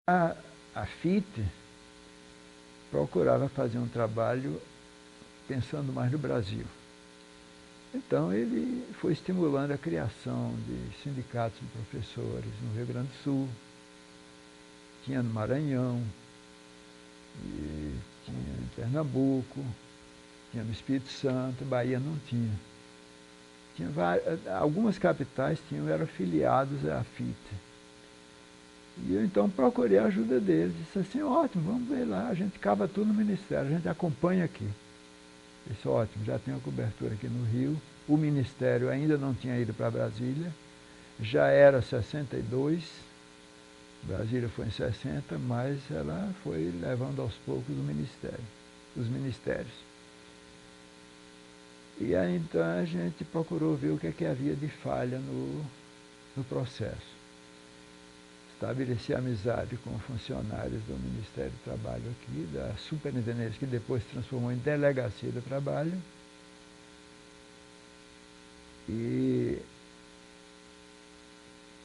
A FIT procurava fazer um trabalho pensando mais no Brasil. Então ele foi estimulando a criação de sindicatos de professores no Rio Grande do Sul, tinha no Maranhão, e tinha em Pernambuco, tinha no Espírito Santo, Bahia não tinha. Algumas capitais eram filiados à FIT. E eu então procurei a ajuda deles, disse assim, ótimo, vamos ver lá, a gente cava tudo no Ministério, a gente acompanha aqui. Disse, ótimo, já tem uma cobertura aqui no Rio, o Ministério ainda não tinha ido para Brasília, já era 62, Brasília foi em 60, mas ela foi levando aos poucos os ministérios. E aí então a gente procurou ver o que havia de falha no processo. Estabeleci amizade com funcionários do Ministério do Trabalho aqui, da Superintendência, que depois se transformou em Delegacia do Trabalho. E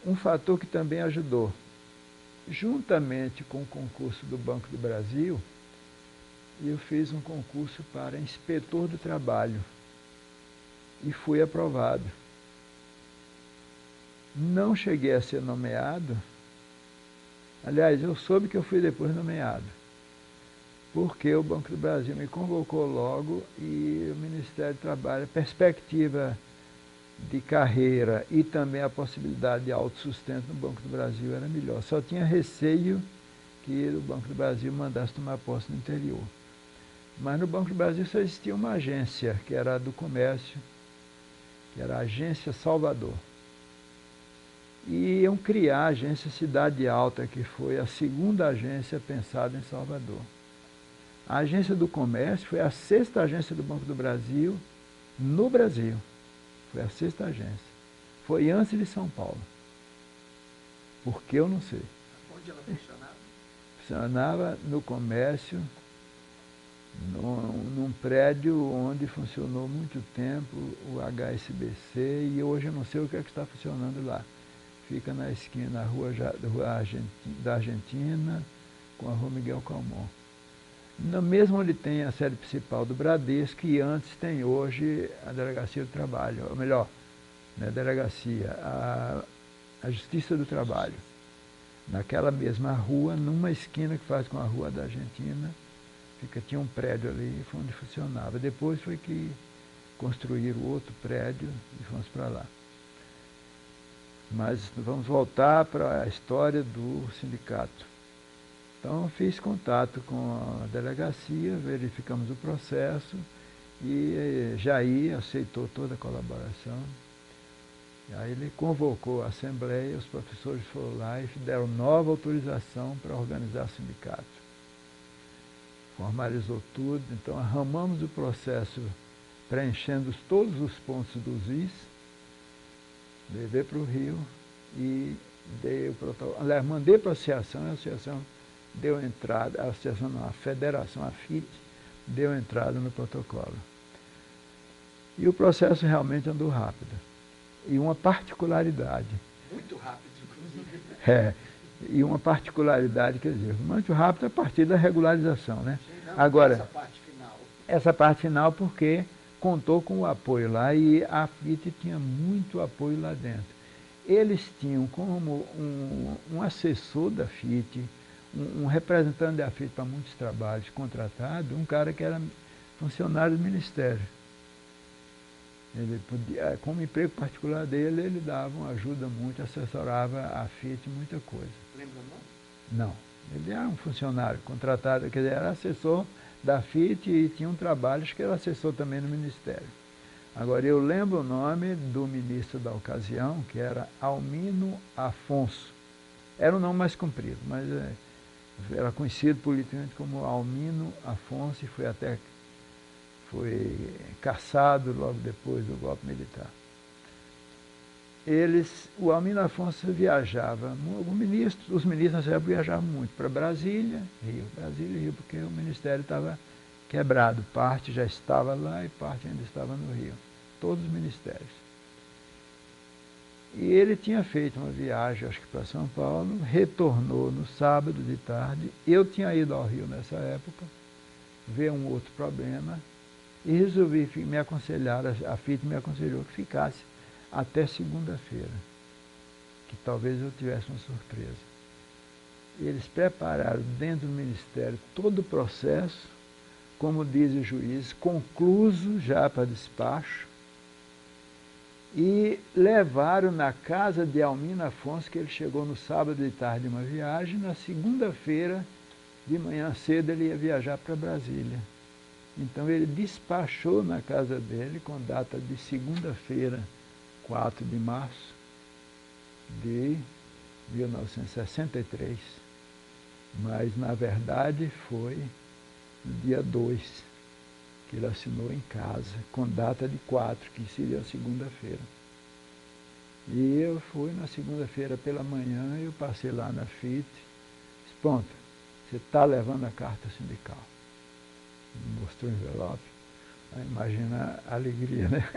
um fator que também ajudou, juntamente com o concurso do Banco do Brasil, eu fiz um concurso para inspetor do trabalho e fui aprovado. Não cheguei a ser nomeado. Aliás, eu soube que eu fui depois nomeado, porque o Banco do Brasil me convocou logo e o Ministério do Trabalho, a perspectiva de carreira e também a possibilidade de autossustento no Banco do Brasil era melhor. Só tinha receio que o Banco do Brasil mandasse tomar posse no interior. Mas no Banco do Brasil só existia uma agência, que era a do comércio, que era a Agência Salvador. E iam criar a agência Cidade Alta, que foi a segunda agência pensada em Salvador. A agência do comércio foi a sexta agência do Banco do Brasil no Brasil. Foi a sexta agência. Foi antes de São Paulo. Por que eu não sei. Onde ela funcionava? Funcionava no comércio, num prédio onde funcionou muito tempo o HSBC, e hoje eu não sei o que é que está funcionando lá. Fica na esquina da Argentina com a Rua Miguel Calmon. Mesmo onde tem a sede principal do Bradesco, que antes tem hoje a Delegacia do Trabalho, ou melhor, não é a Delegacia, a Justiça do Trabalho. Naquela mesma rua, numa esquina que faz com a Rua da Argentina, tinha um prédio ali onde funcionava. Depois foi que construíram outro prédio e fomos para lá. Mas vamos voltar para a história do sindicato. Então fiz contato com a delegacia, verificamos o processo e Jair aceitou toda a colaboração. E aí ele convocou a assembleia, os professores foram lá e deram nova autorização para organizar o sindicato. Formalizou tudo, então arrumamos o processo preenchendo todos os pontos dos is, levei para o Rio e dei o protocolo. Aliás, mandei para a associação deu entrada, a associação não, a federação, a FIT, deu entrada no protocolo. E o processo realmente andou rápido. E uma particularidade. Muito rápido, inclusive. E uma particularidade, quer dizer, muito rápido a partir da regularização, né? Não, agora, essa parte final. Essa parte final porque contou com o apoio lá e a FIT tinha muito apoio lá dentro. Eles tinham como um assessor da FIT, um representante da FIT para muitos trabalhos contratado, um cara que era funcionário do Ministério. Ele podia, como emprego particular dele, ele dava uma ajuda muito, assessorava a FIT muita coisa. Lembra o nome? Não. Ele era um funcionário contratado, quer dizer, era assessor da FIT e tinha um trabalho, acho que era assessor também no Ministério. Agora, eu lembro o nome do ministro da ocasião, que era Almino Afonso. Era um nome mais comprido, mas era conhecido politicamente como Almino Afonso e foi cassado logo depois do golpe militar. O Almino Afonso viajava, os ministros nessa época viajavam muito para Brasília e Rio, porque o Ministério estava quebrado, parte já estava lá e parte ainda estava no Rio, todos os ministérios. E ele tinha feito uma viagem, acho que para São Paulo, retornou no sábado de tarde. Eu tinha ido ao Rio nessa época, ver um outro problema, e resolvi me aconselhar, a FIT me aconselhou que ficasse até segunda-feira, que talvez eu tivesse uma surpresa. Eles prepararam dentro do Ministério todo o processo, como diz o juiz, concluso já para despacho, e levaram na casa de Almino Afonso, que ele chegou no sábado de tarde de uma viagem, na segunda-feira, de manhã cedo, ele ia viajar para Brasília. Então ele despachou na casa dele, com data de segunda-feira, 4 de março de 1963. Mas, na verdade, foi no dia 2 que ele assinou em casa, com data de 4, que seria a segunda-feira. E eu fui na segunda-feira pela manhã, eu passei lá na FIT, disse, Ponta, você está levando a carta sindical. Mostrou o envelope. Imagina a alegria, né?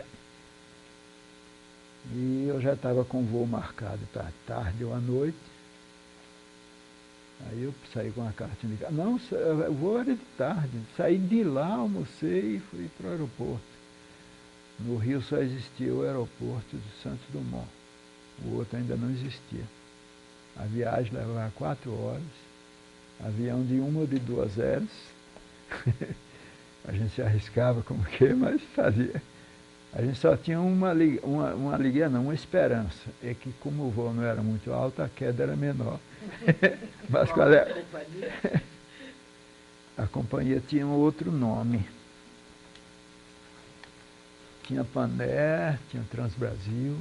E eu já estava com o voo marcado para tarde ou à noite. Aí eu saí com a carta sindical. Não, o voo era de tarde. Saí de lá, almocei e fui para o aeroporto. No Rio só existia o aeroporto de Santos Dumont. O outro ainda não existia. A viagem levava 4 horas. Avião de 1 ou de 2 horas. A gente se arriscava como que, mas fazia. A gente só tinha uma alegria, não, uma esperança. É que como o voo não era muito alto, a queda era menor. Mas qual é? A companhia tinha um outro nome. Tinha Pané, tinha Transbrasil.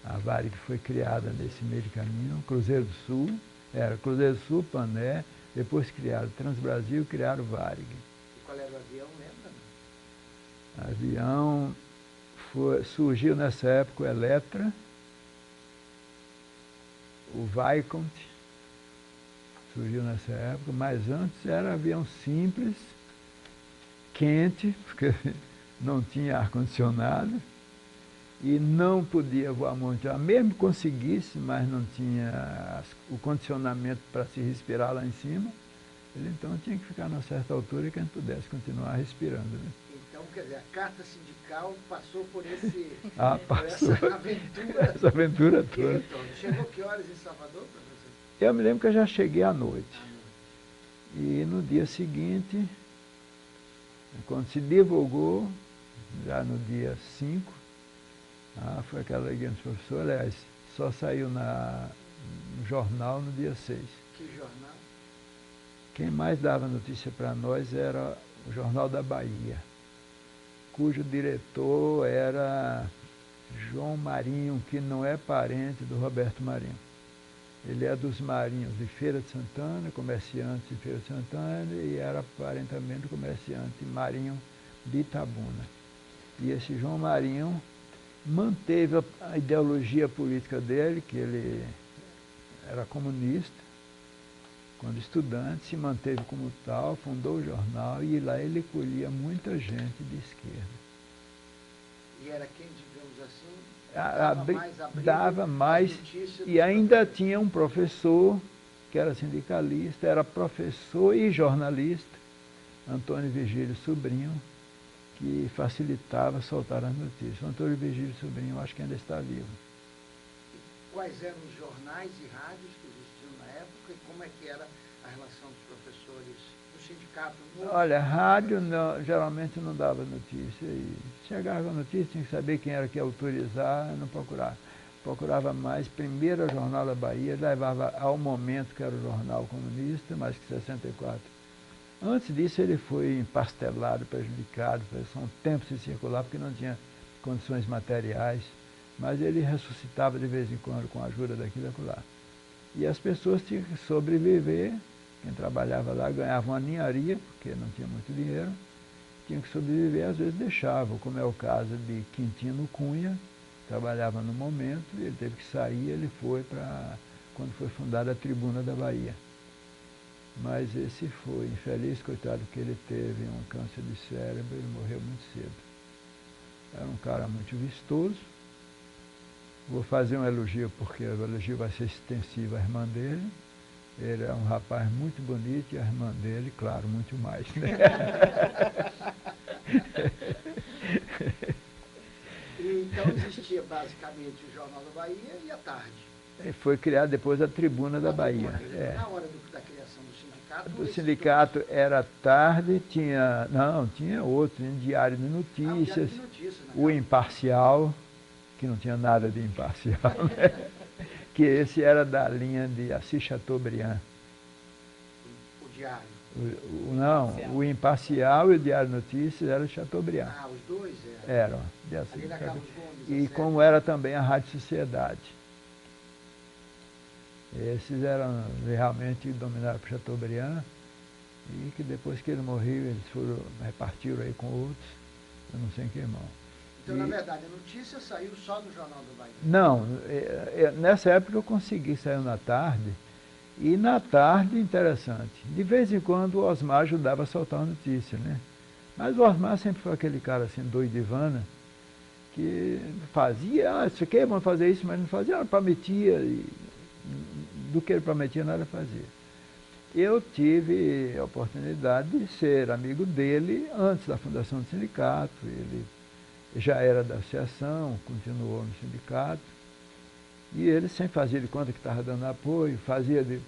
A Varig foi criada nesse meio de caminho. Cruzeiro do Sul, era Cruzeiro do Sul, Pané. Depois criaram Transbrasil, criaram Varig. E qual era o avião, lembra? O avião surgiu nessa época o Eletra, o Vicont, surgiu nessa época, mas antes era avião simples, quente, porque não tinha ar-condicionado e não podia voar muito. Mesmo que conseguisse, mas não tinha o condicionamento para se respirar lá em cima, ele então tinha que ficar numa certa altura e que a gente pudesse continuar respirando. Né? Então, quer dizer, a carta sindical passou por passou. essa aventura. Essa aventura toda. Então, chegou que horas em Salvador para você? Eu me lembro que eu já cheguei à noite. E no dia seguinte, quando se divulgou, já no dia 5, foi aquela alegria dos professores, aliás, só saiu no jornal no dia 6. Que jornal? Quem mais dava notícia para nós era o Jornal da Bahia, cujo diretor era João Marinho, que não é parente do Roberto Marinho. Ele é dos Marinhos de Feira de Santana, comerciante de Feira de Santana, e era aparentemente do comerciante Marinho de Itabuna. E esse João Marinho manteve a ideologia política dele, que ele era comunista, quando estudante, se manteve como tal, fundou o jornal e lá ele colhia muita gente de esquerda. E era quem, digamos assim, dava mais e ainda tinha um professor que era sindicalista, era professor e jornalista, Antônio Virgílio Sobrinho, que facilitava soltar as notícias. O Antônio Virgílio Sobrinho, eu acho que ainda está vivo. E quais eram os jornais e rádios que existiam na época e como é que era a relação dos professores do sindicato? Olha, rádio geralmente não dava notícia. E chegava a notícia, tinha que saber quem era que ia autorizar, não procurava. Procurava mais, primeiro o Jornal da Bahia, levava ao momento que era o Jornal Comunista, mais que 64. Antes disso ele foi empastelado, prejudicado, passou um tempo sem circular porque não tinha condições materiais, mas ele ressuscitava de vez em quando com a ajuda daqui e daquela. E as pessoas tinham que sobreviver, quem trabalhava lá ganhava uma ninharia, porque não tinha muito dinheiro, tinha que sobreviver, às vezes deixavam, como é o caso de Quintino Cunha, trabalhava no Momento, e ele teve que sair, ele foi para quando foi fundada a Tribuna da Bahia. Mas esse foi infeliz, coitado, que ele teve um câncer de cérebro e morreu muito cedo. Era um cara muito vistoso, Vou fazer um elogio, porque o elogio vai ser extensivo à irmã dele. Ele é um rapaz muito bonito e a irmã dele, claro, muito mais, né? Então existia basicamente o Jornal da Bahia e a tarde. Foi criado depois a Tribuna da Bahia. Na hora da criação do sindicato... Do sindicato era tarde, tinha outro, tinha Diário de Notícias, Diário de Notícias, o Imparcial, que não tinha nada de imparcial, né? Que esse era da linha de Assis Chateaubriand. O Diário? O Imparcial e o Diário de Notícias eram de Chateaubriand. Ah, os dois eram? De Assis. Ali na Carlos Gomes. E como era também a Rádio Sociedade. Esses eram realmente dominados por Chateaubriand e que depois que ele morreu, eles repartiram aí com outros, eu não sei em que mão. Então, na verdade, a notícia saiu só no Jornal da Bahia? Não, nessa época eu consegui sair na tarde, e na tarde, interessante, de vez em quando o Osmar ajudava a soltar a notícia, né? Mas o Osmar sempre foi aquele cara assim, doidivana, que fazia, isso aqui, vamos fazer isso, mas não fazia, prometia, do que ele prometia nada fazia. Eu tive a oportunidade de ser amigo dele antes da fundação do sindicato, ele já era da associação, continuou no sindicato, e ele sempre fazia de conta que estava dando apoio,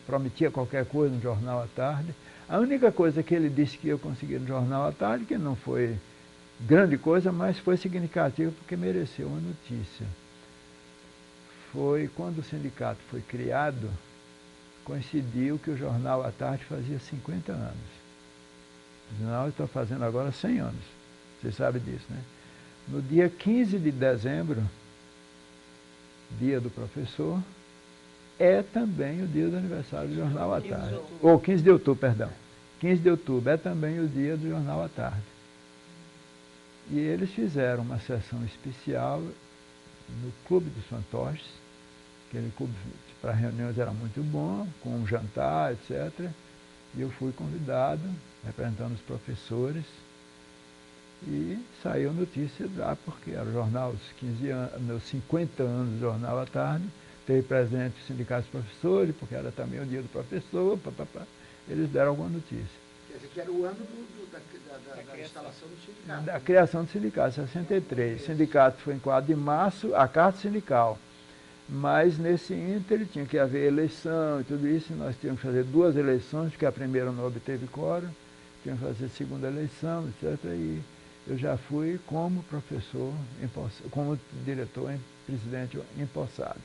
prometia qualquer coisa no jornal à tarde. A única coisa que ele disse que eu consegui no jornal à tarde, que não foi grande coisa, mas foi significativo porque mereceu uma notícia. Foi quando o sindicato foi criado, coincidiu que o jornal à tarde fazia 50 anos. O jornal está fazendo agora 100 anos, você sabe disso, né? No dia 15 de dezembro, dia do professor, é também o dia do aniversário do Jornal à Tarde. Ou 15 de outubro, perdão. 15 de outubro é também o dia do Jornal à Tarde. E eles fizeram uma sessão especial no Clube dos Fantoches. Aquele clube para reuniões era muito bom, com um jantar, etc. E eu fui convidado, representando os professores, e saiu notícia lá, porque era o jornal dos 15 anos, nos 50 anos do Jornal à Tarde, teve presente o sindicato dos professores, porque era também o dia do professor, eles deram alguma notícia. Quer dizer, que era o ano da instalação do sindicato. Da criação do sindicato, 63. O sindicato foi em 4 de março, a carta sindical. Mas nesse ínter tinha que haver eleição e tudo isso, e nós tínhamos que fazer 2 eleições, porque a primeira não obteve quórum, tínhamos que fazer a segunda eleição, etc. E eu já fui como professor, como diretor, presidente empossado.